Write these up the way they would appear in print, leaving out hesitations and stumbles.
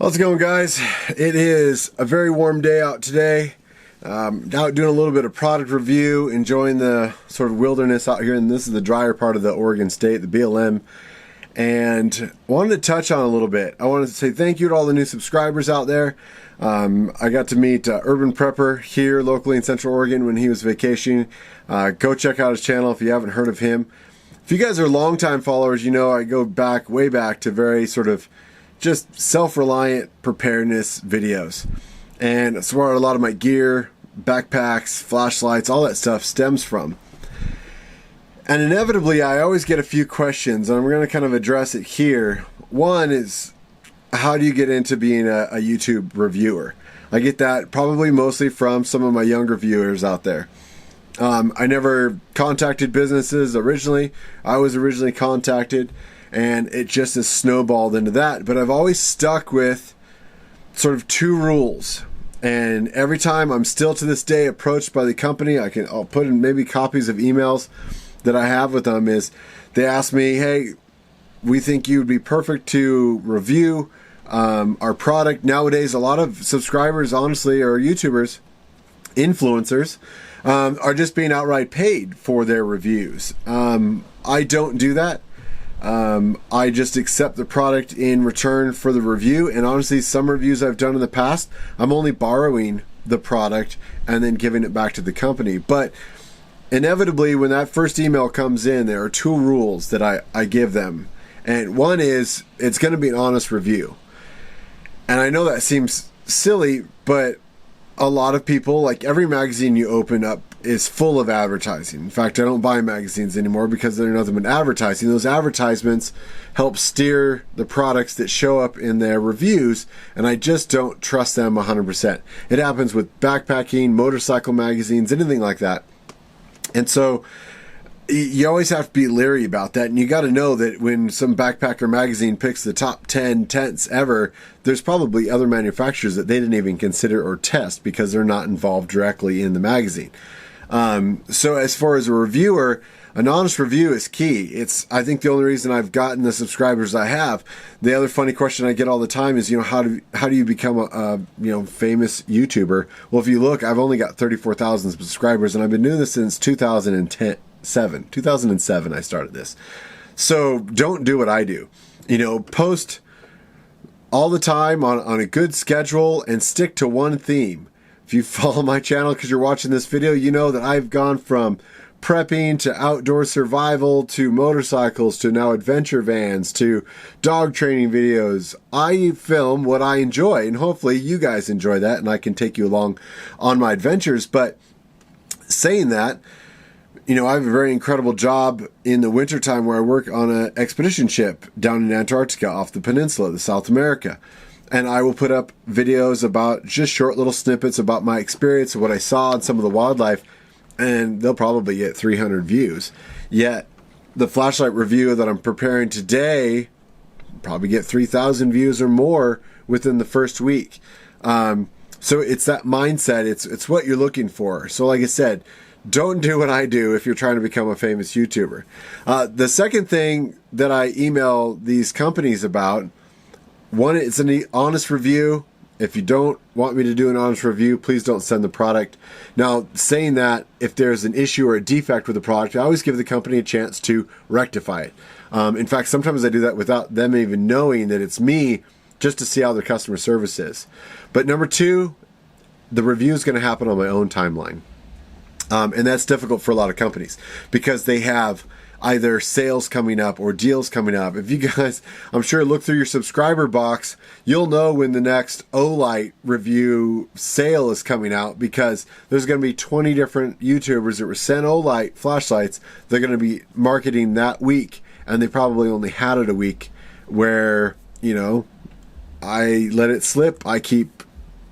How's it going, guys? It is a very warm day out today. Out doing a little bit of product review, enjoying the sort of wilderness out here, and this is the drier part of the Oregon State, the BLM, and wanted to touch on a little bit. I wanted to say thank you to all the new subscribers out there. I got to meet Urban Prepper here locally in Central Oregon when he was vacationing. Go check out his channel if you haven't heard of him. If you guys are longtime followers, you know I go back, way back to very sort of just self-reliant preparedness videos. And that's where a lot of my gear, backpacks, flashlights, all that stuff stems from. And inevitably, I always get a few questions, and I'm going to kind of address it here. One is, how do you get into being a YouTube reviewer? I get that probably mostly from some of my younger viewers out there. I never contacted businesses originally. I was originally contacted, and it just has snowballed into that. But I've always stuck with sort of two rules. And every time I'm still to this day approached by the company, I'll put in maybe copies of emails that I have with them, is they ask me, hey, we think you would be perfect to review our product. Nowadays, a lot of subscribers, honestly, or YouTubers, influencers, are just being outright paid for their reviews. I don't do that. I just accept the product in return for the review, and honestly, some reviews I've done in the past, I'm only borrowing the product and then giving it back to the company. But inevitably, when that first email comes in, there are two rules that I give them. And one is, it's going to be an honest review. And I know that seems silly, but a lot of people, like every magazine you open up, is full of advertising. In fact, I don't buy magazines anymore because they're nothing but advertising. Those advertisements help steer the products that show up in their reviews, and I just don't trust them 100%. It happens with backpacking, motorcycle magazines, anything like that. And so you always have to be leery about that, and you got to know that when some backpacker magazine picks the top 10 tents ever, there's probably other manufacturers that they didn't even consider or test because they're not involved directly in the magazine. So as far as a reviewer, an honest review is key. It's, I think, the only reason I've gotten the subscribers I have. The other funny question I get all the time is, how do you become a famous YouTuber? Well, if you look, I've only got 34,000 subscribers, and I've been doing this since 2007 I started this. So don't do what I do. Post all the time on a good schedule and stick to one theme. If you follow my channel because you're watching this video, you know that I've gone from prepping to outdoor survival to motorcycles to now adventure vans to dog training videos. I film what I enjoy, and hopefully you guys enjoy that and I can take you along on my adventures. But saying that, I have a very incredible job in the wintertime where I work on an expedition ship down in Antarctica off the peninsula, the South America. And I will put up videos about just short little snippets about my experience, what I saw and some of the wildlife, and they'll probably get 300 views. Yet the flashlight review that I'm preparing today probably get 3,000 views or more within the first week. So it's that mindset. It's what you're looking for. So like I said, don't do what I do if you're trying to become a famous YouTuber. The second thing that I email these companies about, one, it's an honest review. If you don't want me to do an honest review, please don't send the product. Now, saying that, if there's an issue or a defect with the product, I always give the company a chance to rectify it. In fact, sometimes I do that without them even knowing that it's me, just to see how their customer service is. But number two, the review is going to happen on my own timeline. And that's difficult for a lot of companies because they have either sales coming up or deals coming up. If you guys, I'm sure, look through your subscriber box, you'll know when the next Olight review sale is coming out, because there's going to be 20 different YouTubers that were sent Olight flashlights. They're going to be marketing that week, and they probably only had it a week where, I let it slip. I keep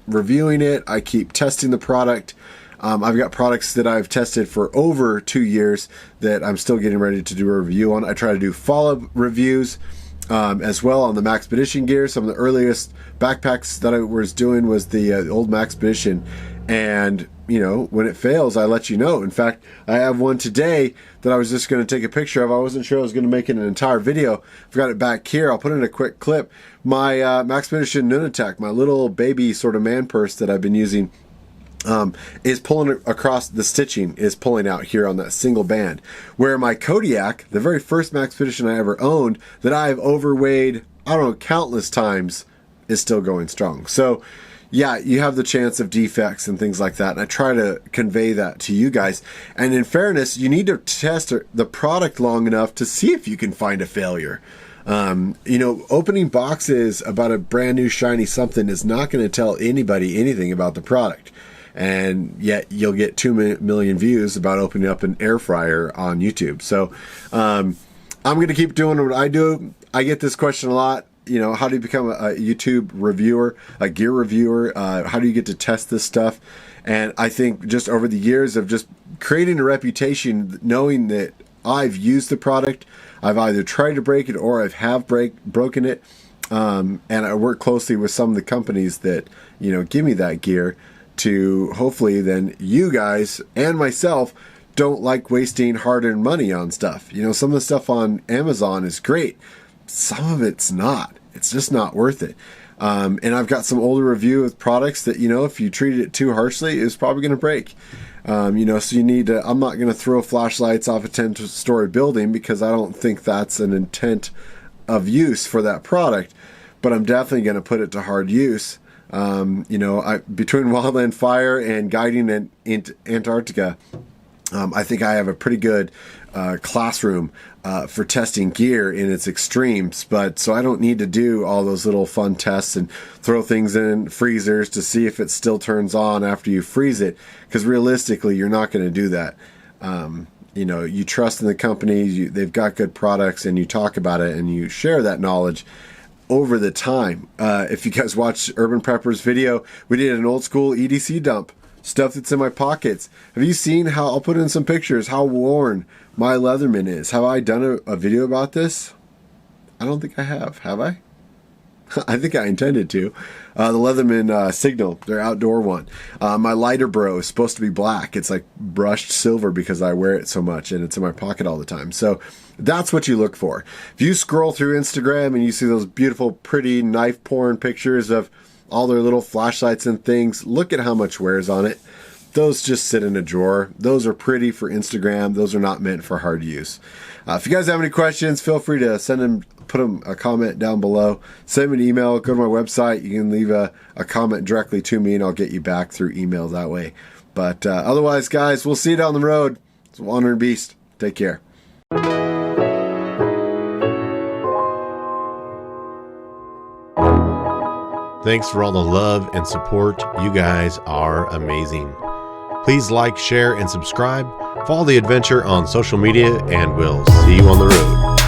reviewing it. I keep testing the product. I've got products that I've tested for over 2 years that I'm still getting ready to do a review on. I try to do follow-up reviews as well on the Maxpedition gear. Some of the earliest backpacks that I was doing was the old Maxpedition And, you know, when it fails, I let you know. In fact, I have one today that I was just going to take a picture of. I wasn't sure I was going to make it an entire video. I've got it back here. I'll put in a quick clip. My Maxpedition Nunatak, my little baby sort of man purse that I've been using, is pulling across, the stitching is pulling out here on that single band. Where my Kodiak, the very first Maxpedition I ever owned, that I've overweighed, I don't know, countless times, is still going strong. So, yeah, you have the chance of defects and things like that, and I try to convey that to you guys. And in fairness, you need to test the product long enough to see if you can find a failure. You know, opening boxes about a brand new shiny something is not going to tell anybody anything about the product. And yet you'll get 2 million views about opening up an air fryer on YouTube. So I'm going to keep doing what I do. I get this question a lot. You know, how do you become a YouTube reviewer, a gear reviewer? How do you get to test this stuff? And I think just over the years of just creating a reputation, knowing that I've used the product, I've either tried to break it or I have broken it. And I work closely with some of the companies that, you know, give me that gear to hopefully then you guys and myself don't like wasting hard-earned money on stuff. You know, some of the stuff on Amazon is great. Some of it's not. It's just not worth it. And I've got some older review of products that, you know, if you treated it too harshly, it's probably going to break. You know, so you need to, I'm not going to throw flashlights off a 10-story building because I don't think that's an intent of use for that product, but I'm definitely going to put it to hard use. You know, between Wildland Fire and guiding in Antarctica, I think I have a pretty good classroom for testing gear in its extremes, but so I don't need to do all those little fun tests and throw things in freezers to see if it still turns on after you freeze it, because realistically you're not going to do that. You know, you trust in the company, they've got good products, and you talk about it and you share that knowledge over the time. If you guys watch Urban Prepper's video, we did an old school EDC dump. Stuff that's in my pockets. Have you seen how, I'll put in some pictures, how worn my Leatherman is? Have I done a video about this? I don't think I have I? I think I intended to. The Leatherman Signal, their outdoor one. My lighter bro is supposed to be black. It's like brushed silver because I wear it so much and it's in my pocket all the time. So that's what you look for. If you scroll through Instagram and you see those beautiful, pretty knife porn pictures of all their little flashlights and things, look at how much wears on it. Those just sit in a drawer. Those are pretty for Instagram. Those are not meant for hard use. If you guys have any questions, feel free to put a comment down below. Send me an email. Go to my website. You can leave a comment directly to me, and I'll get you back through email that way. But otherwise, guys, we'll see you down the road. It's Wandering Beast. Take care. Thanks for all the love and support. You guys are amazing. Please like, share, and subscribe. Follow the adventure on social media, and we'll see you on the road.